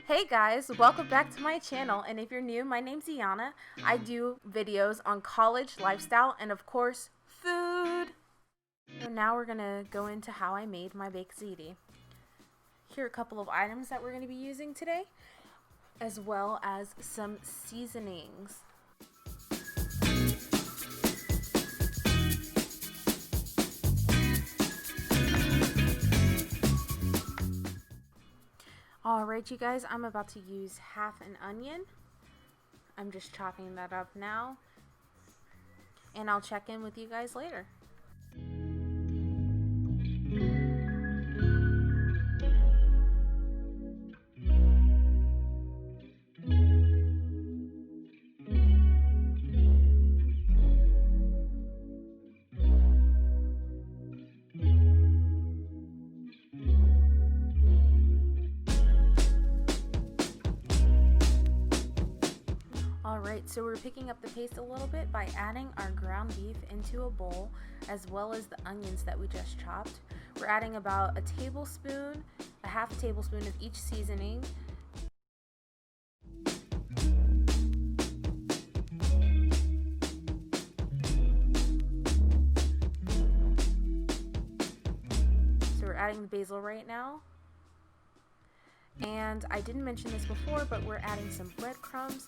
Hey guys, welcome back to my channel, and if you're new, my name's Eyana. I do videos on college, lifestyle, and of course, food. So now we're gonna go into how I made my baked ziti. Here are a couple of items that we're gonna be using today, as well as some seasonings. Alright you guys, I'm about to use half an onion. I'm just chopping that up now, and I'll check in with you guys later. Alright, so we're picking up the pace a little bit by adding our ground beef into a bowl, as well as the onions that we just chopped. We're adding about a tablespoon, a half a tablespoon of each seasoning. So we're adding the basil right now. And I didn't mention this before, but we're adding some breadcrumbs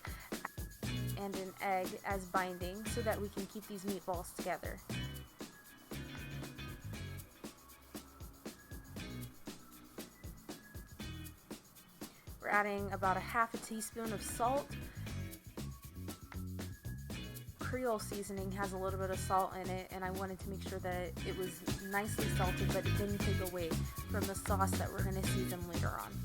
and an egg as binding so that we can keep these meatballs together. We're adding about a half a teaspoon of salt. Creole seasoning has a little bit of salt in it, and I wanted to make sure that it was nicely salted, but it didn't take away from the sauce that we're going to season later on.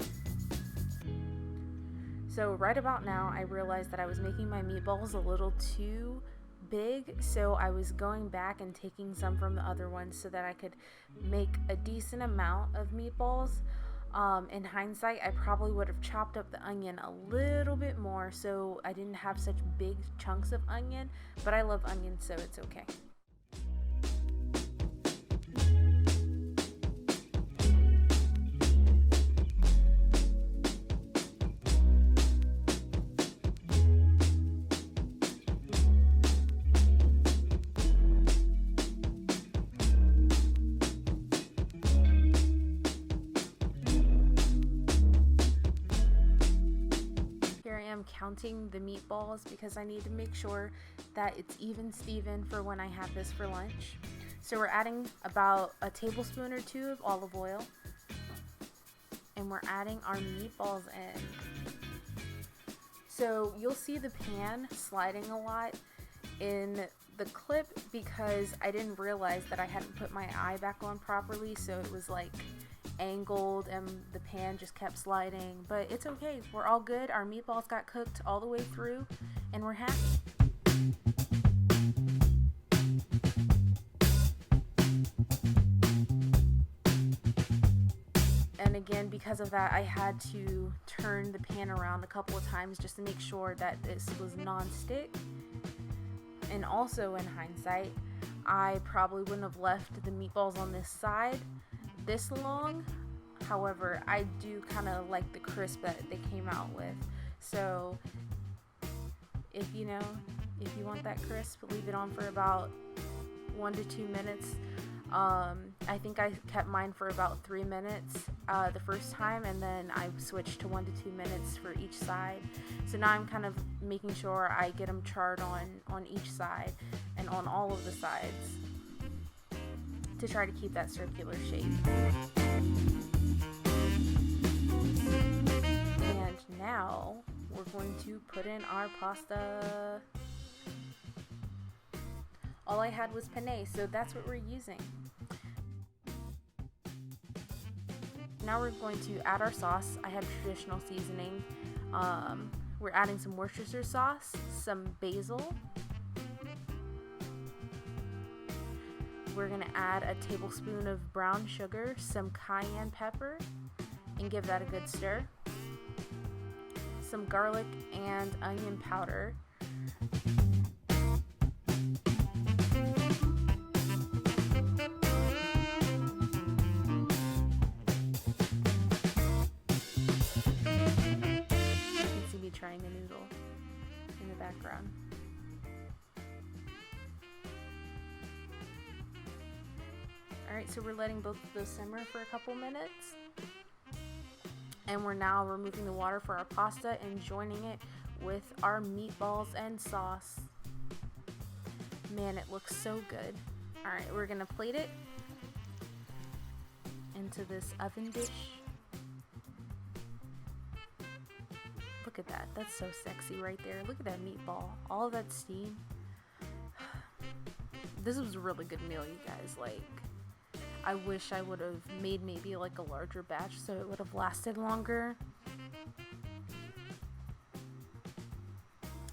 So right about now, I realized that I was making my meatballs a little too big, so I was going back and taking some from the other ones so that I could make a decent amount of meatballs. In hindsight, I probably would have chopped up the onion a little bit more so I didn't have such big chunks of onion, but I love onions, so it's okay. I'm counting the meatballs because I need to make sure that it's even Steven for when I have this for lunch. So we're adding about a tablespoon or two of olive oil, and we're adding our meatballs in. So you'll see the pan sliding a lot in the clip because I didn't realize that I hadn't put my eye back on properly, so it was like angled and the pan just kept sliding, but it's okay, we're all good. Our meatballs got cooked all the way through and we're happy. And again, because of that, I had to turn the pan around a couple of times just to make sure that this was non-stick. And also in hindsight, I probably wouldn't have left the meatballs on this side this long. However, I do kind of like the crisp that they came out with. So if you want that crisp, leave it on for about 1 to 2 minutes. I think I kept mine for about 3 minutes the first time, and then I switched to 1 to 2 minutes for each side. So now I'm kind of making sure I get them charred on each side and on all of the sides to try to keep that circular shape. And now we're going to put in our pasta. All I had was penne, so that's what we're using. Now we're going to add our sauce. I have traditional seasoning. We're adding some Worcestershire sauce, some basil. We're going to add a tablespoon of brown sugar, some cayenne pepper, and give that a good stir. Some garlic and onion powder. background. Alright, so we're letting both of those simmer for a couple minutes. And we're now removing the water for our pasta and joining it with our meatballs and sauce. Man, it looks so good. Alright, we're gonna plate it into this oven dish. Look at that. That's so sexy right there. Look at that meatball. All of that steam. This was a really good meal, you guys. Like, I wish I would have made maybe like a larger batch so it would have lasted longer.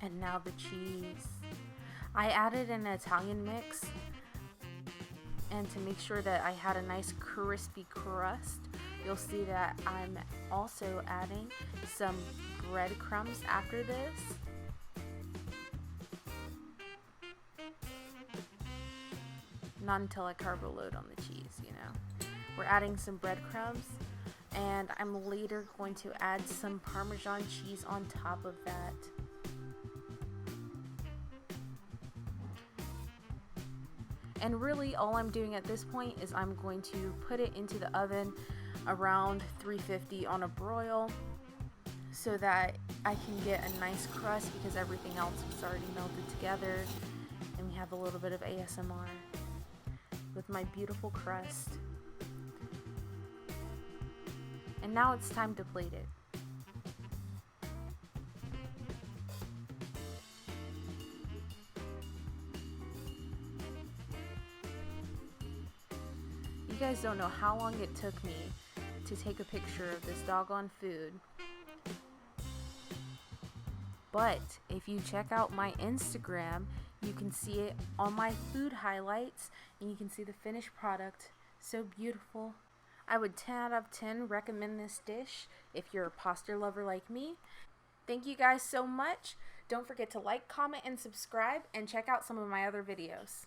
And now the cheese. I added an Italian mix, and to make sure that I had a nice crispy crust, you'll see that I'm also adding some breadcrumbs after this. Not until I carbo load on the cheese, you know. We're adding some breadcrumbs, and I'm later going to add some Parmesan cheese on top of that. And really all I'm doing at this point is I'm going to put it into the oven around 350 on a broil so that I can get a nice crust, because everything else was already melted together, and we have a little bit of ASMR with my beautiful crust. And now it's time to plate it. You guys don't know how long it took me to take a picture of this doggone food. But if you check out my Instagram, you can see it on my food highlights, and you can see the finished product. So beautiful. I would 10 out of 10 recommend this dish if you're a pasta lover like me. Thank you guys so much. Don't forget to like, comment, and subscribe, and check out some of my other videos.